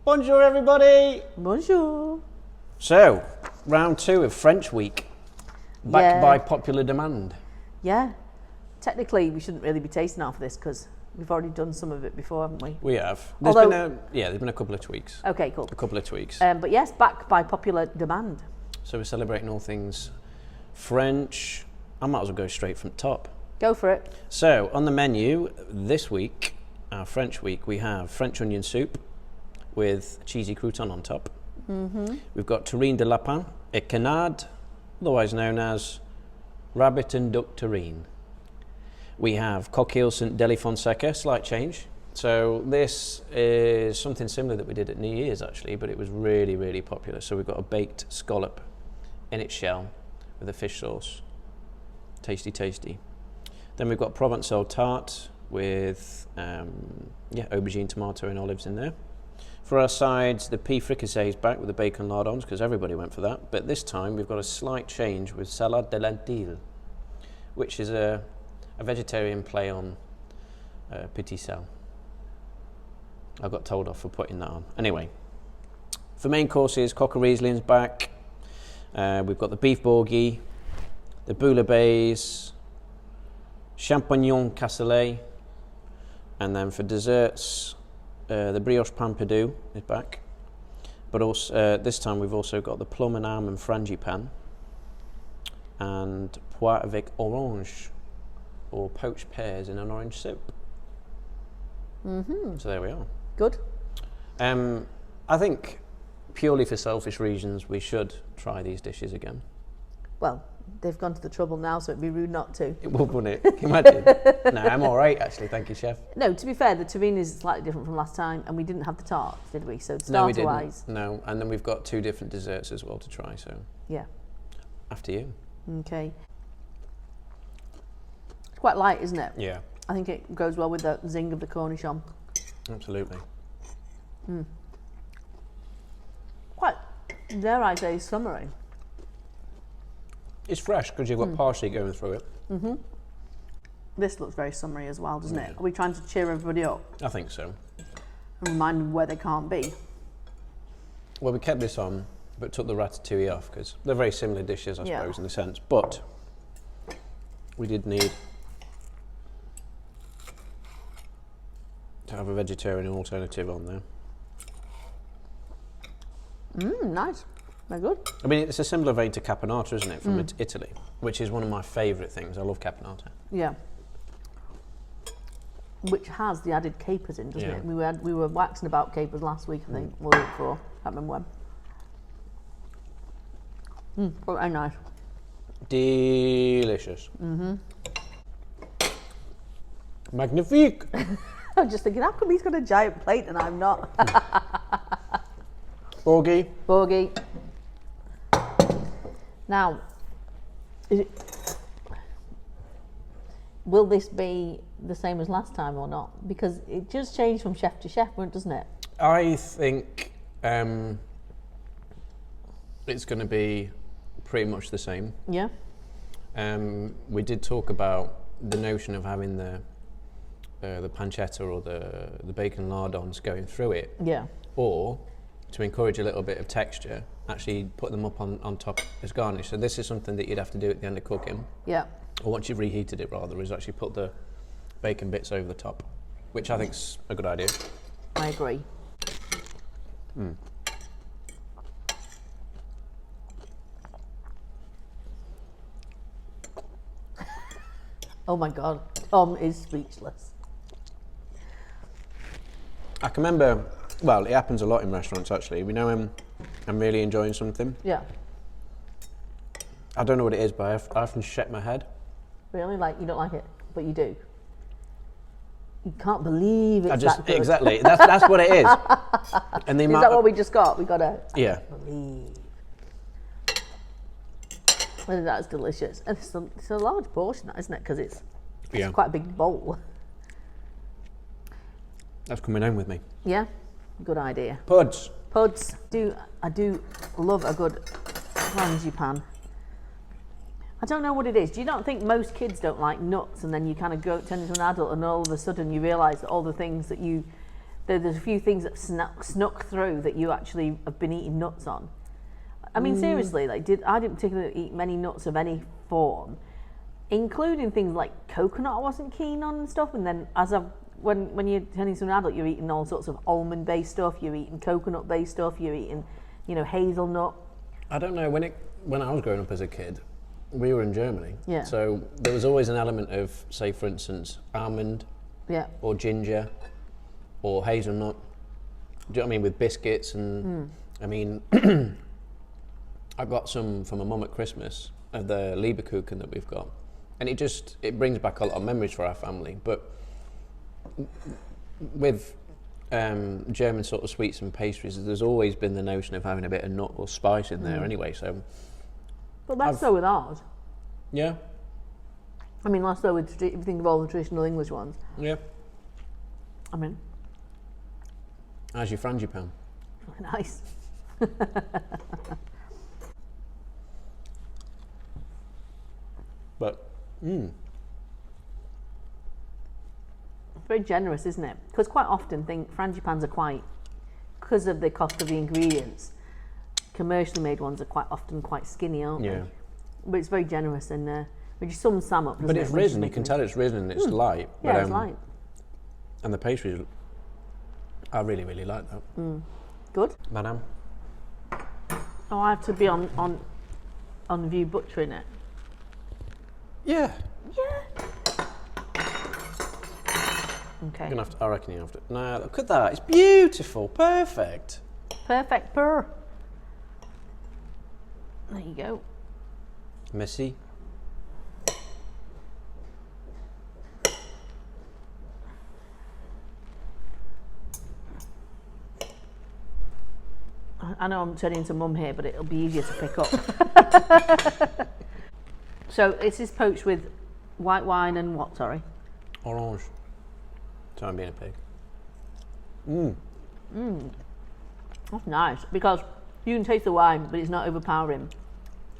Bonjour, everybody. Bonjour. So, round 2 of French Week, backed Yeah. by popular demand. Yeah. Technically, we shouldn't really be tasting half of this because we've already done some of it before, haven't we? We have. Although- There's been a couple of tweaks. Okay, cool. A couple of tweaks. But yes, backed by popular demand. So we're celebrating all things French. I might as well go straight from top. Go for it. So, on the menu this week, our French week, we have French onion soup with cheesy crouton on top. Mm-hmm. We've got terrine de lapin, équenade, otherwise known as rabbit and duck terrine. We have coquille St. Deli Fonseca, slight change. So this is something similar that we did at New Year's actually, but it was really, really popular. So we've got a baked scallop in its shell with a fish sauce. Tasty, tasty. Then we've got Provençal tart with aubergine, tomato and olives in there. For our sides, the pea fricassee is back with the bacon lardons because everybody went for that. But this time we've got a slight change with salade de lentilles, which is a vegetarian play on petit sel. I got told off for putting that on. Anyway, for main courses, coq Riesling's back. We've got the beef bourgie, the bouillabaisse, champignon cassoulet, and then for desserts, the brioche pamperdou is back. But also this time we've also got the plum and almond frangipane and poire avec orange, or poached pears in an orange soup. Mm-hmm. So there we are. Good. I think purely for selfish reasons we should try these dishes again. Well, they've gone to the trouble now, so it'd be rude not to. It would, wouldn't it? Can you imagine? No, I'm all right actually, thank you, chef. No, to be fair, the terrine is slightly different from last time, and we didn't have the tart, did we? So No, we starter-wise, didn't. No, and then we've got 2 different desserts as well to try, so yeah. after you. Okay. It's quite light, isn't it? Yeah, I think it goes well with the zing of the cornichon. absolutely. Quite, dare I say, summery. It's fresh because you've got parsley going through it. This looks very summery as well, doesn't Yeah. it? Are we trying to cheer everybody up I think so. and remind them where they can't be? Well, we kept this on, but took the ratatouille off because they're very similar dishes, I Yeah. suppose, in a sense. But we did need to have a vegetarian alternative on there. Nice. They're good. I mean, it's a similar vein to caponata, isn't it, from Italy, which is one of my favourite things. I love caponata. Yeah. Which has the added capers in, doesn't Yeah. it? We were waxing about capers last week, I think, or the week before. I can't remember when. But very nice. Delicious. Magnifique. I was just thinking, how come he's got a giant plate and I'm not? Bourgie. Bourgie. Now, will this be the same as last time or not? Because it just changed from chef to chef, doesn't it? I think it's going to be pretty much the same. Yeah. We did talk about the notion of having the pancetta or the bacon lardons going through it, Yeah. or to encourage a little bit of texture, actually put them up on top as garnish. So this is something that you'd have to do at the end of cooking, Yeah. or once you've reheated it rather, is actually put the bacon bits over the top, which I think's a good idea. I agree. Oh my God, Tom is speechless. I can remember, well, it happens a lot in restaurants actually. We know I'm really enjoying something. Yeah. I don't know what it is, but I often shake my head. Really? Like, you don't like it, but you do? You can't believe it's that good. Exactly, that's what it is. And the Is amount that what we just got? We got to yeah. believe. Whether that's delicious. And it's a large portion, that, isn't it? Because it's quite a big bowl. That's coming home with me. Yeah, good idea. Puds. Puds. I do love a good frangipane. I don't know what it is. Do you not think most kids don't like nuts, and then you kind of turn into an adult and all of a sudden you realise that all the things that you there's a few things that snuck through that you actually have been eating nuts on. I mean, seriously, like I didn't particularly eat many nuts of any form, including things like coconut. I wasn't keen on and stuff. And then when you're turning into an adult, you're eating all sorts of almond-based stuff. You're eating coconut-based stuff. You're eating, hazelnut. I don't know, when I was growing up as a kid, we were in Germany. Yeah. So there was always an element of, say, for instance, almond. Yeah. Or ginger. Or hazelnut. Do you know what I mean? With biscuits and, I mean, I got some from my mum at Christmas of the Leberkuchen that we've got. And it brings back a lot of memories for our family. But with German sort of sweets and pastries, there's always been the notion of having a bit of nut or spice in there anyway. So, but that's so with ours. Yeah. I mean, less so with if you think of all the traditional English ones. Yeah. I mean, how's your frangipan? Nice. But, It's very generous, isn't it? Because quite often frangipans are quite, because of the cost of the ingredients, commercially made ones are quite often quite skinny, aren't they? But it's very generous and which sums Sam up, doesn't but it? it's risen, you can tell it's risen and it's light. Yeah, but, it's light. And the pastries, I really, really like that. Good. Madame? Oh, I have to be on view butchering it. Yeah. Okay. You're gonna have to, I reckon you have to. No, look at that. It's beautiful. Perfect. Perfect purr. There you go. Messy. I know I'm turning into mum here, but it'll be easier to pick up. So this is poached with white wine and what, sorry? Orange. Sorry, I'm being a pig. That's nice, because you can taste the wine, but it's not overpowering.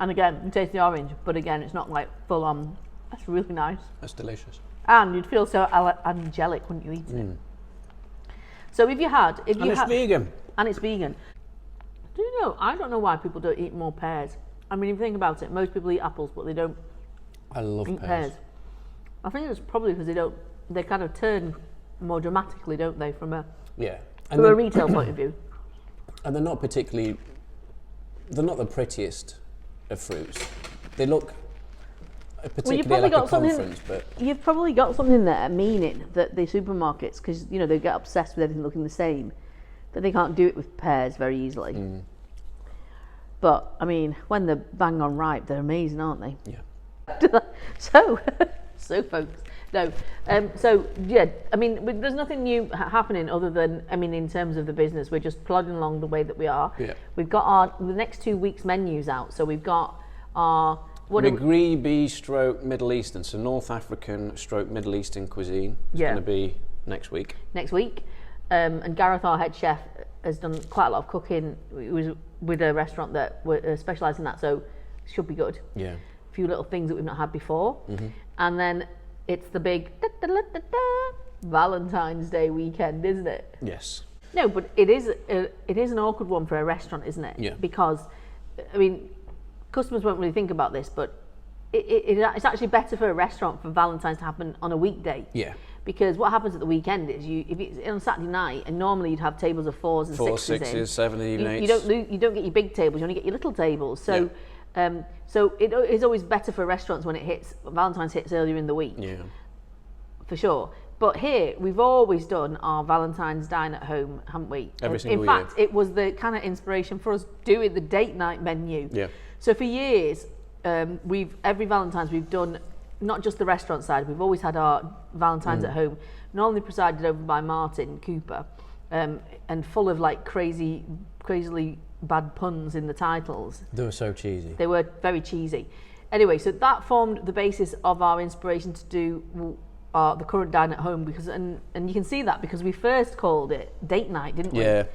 And again, you can taste the orange, but again, it's not like full on. That's really nice. That's delicious. And you'd feel so angelic, wouldn't you eat it? So if you had... And it's vegan. And it's vegan. Do you know, I don't know why people don't eat more pears. I mean, if you think about it, most people eat apples, but they don't I love eat pears. I think it's probably because they kind of turn more dramatically, don't they, from a retail point of view. And they're not the prettiest of fruits. They look particularly like a conference, but... You've probably got something there, meaning that the supermarkets, because, they get obsessed with everything looking the same, that they can't do it with pears very easily. But, I mean, when they're bang on ripe, they're amazing, aren't they? Yeah. So folks, no. So, yeah, I mean, there's nothing new happening other than, I mean, in terms of the business, we're just plodding along the way that we are. Yeah. We've got the next 2 weeks' menus out. So we've got our... Maghreb stroke Middle Eastern, so North African stroke Middle Eastern cuisine. It's going to be next week. And Gareth, our head chef, has done quite a lot of cooking. He was with a restaurant that specialised in that, so it should be good. Yeah. A few little things that we've not had before. And then it's the big Valentine's Day weekend, isn't it? Yes. No, but it is an awkward one for a restaurant, isn't it? Yeah. Because, I mean, customers won't really think about this, but it's actually better for a restaurant for Valentine's to happen on a weekday. Yeah. Because what happens at the weekend is if it's on Saturday night, and normally you'd have tables of 4s and 6s 6s, 7s, even 8s. You don't get your big tables, you only get your little tables. So, so it is always better for restaurants when Valentine's hits earlier in the week. Yeah. For sure. But here, we've always done our Valentine's dine at home, haven't we? Every single year. In fact, it was the kind of inspiration for us doing the date night menu. Yeah. So for years, every Valentine's we've done not just the restaurant side. We've always had our Valentine's at home, normally presided over by Martin Cooper, and full of like crazily bad puns in the titles. They were so cheesy. They were very cheesy. Anyway, so that formed the basis of our inspiration to do the current dine at home, because and you can see that because we first called it date night, didn't we? Yeah.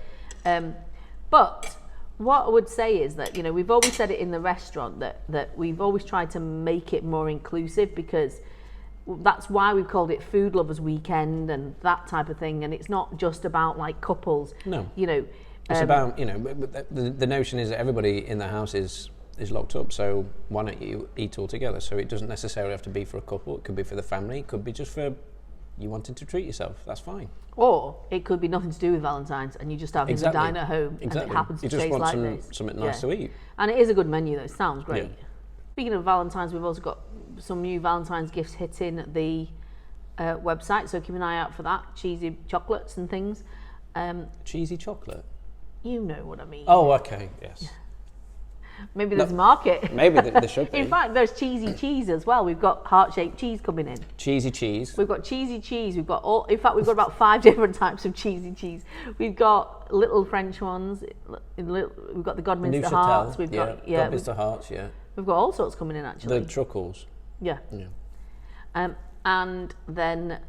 But what I would say is that, we've always said it in the restaurant that we've always tried to make it more inclusive, because that's why we've called it Food Lovers Weekend and that type of thing. And it's not just about like couples. No. You know, It's about, you know, the notion is that everybody in the house is locked up, so why don't you eat all together? So it doesn't necessarily have to be for a couple, it could be for the family, it could be just for you wanting to treat yourself, that's fine. Or it could be nothing to do with Valentine's and you just having a dine at home and it happens to taste like this. Something nice to eat. And it is a good menu though, it sounds great. Yeah. Speaking of Valentine's, we've also got some new Valentine's gifts hitting the website, so keep an eye out for that. Cheesy chocolates and things. Cheesy chocolate? You know what I mean. Oh, okay, yes. Maybe there's a market. Maybe there should be. In fact, there's cheesy cheese as well. We've got heart-shaped cheese coming in. Cheesy cheese. We've got cheesy cheese. We've got all. In fact, we've got about 5 different types of cheesy cheese. We've got little French ones. We've got the Godminster hearts. We've got Godminster hearts. Yeah. We've got all sorts coming in actually. The truckles. Yeah. Yeah. And then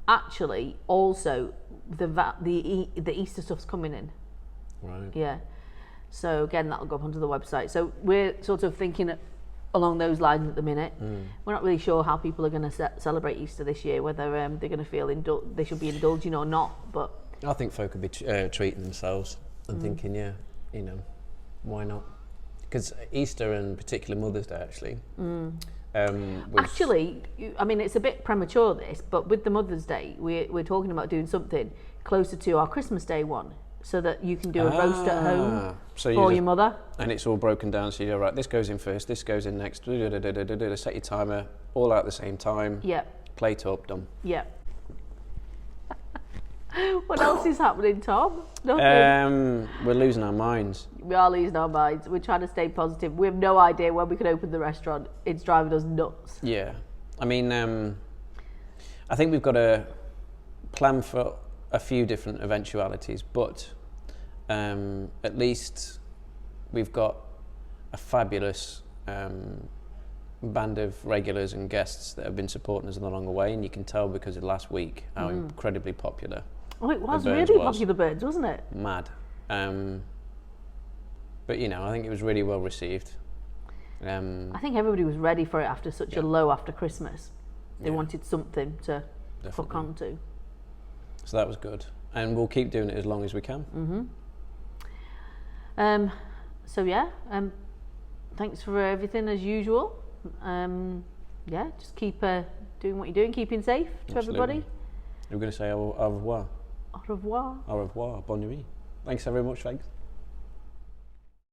actually also the Easter stuff's coming in. Right. Yeah. So again, that'll go up onto the website. So we're sort of thinking along those lines at the minute. We're not really sure how people are going to celebrate Easter this year, whether they're going to feel they should be indulging or not. But I think folk could be treating themselves and thinking, yeah, you know, why not? Because Easter and particularly Mother's Day actually. Actually, I mean, it's a bit premature this, but with the Mother's Day, we're talking about doing something closer to our Christmas Day one. So that you can do a roast at home for your mother. And it's all broken down, so you're right, this goes in first, this goes in next, set your timer, all out at the same time. Yep. Plate up, done. Yep. What else is happening, Tom? Nothing. We're losing our minds. We are losing our minds. We're trying to stay positive. We have no idea when we can open the restaurant. It's driving us nuts. Yeah. I mean, I think we've got to plan for a few different eventualities, but at least we've got a fabulous band of regulars and guests that have been supporting us along the way, and you can tell because of last week how incredibly popular. Oh, it was really popular, Birds, wasn't it? Mad. But you know, I think it was really well received. I think everybody was ready for it after such a low after Christmas. They wanted something to hook onto. So that was good, and we'll keep doing it as long as we can. So yeah, thanks for everything as usual. Yeah, just keep doing what you're doing, keeping safe to everybody. We're going to say au revoir. Au revoir. Au revoir. Bonne nuit. Thanks very much, thanks.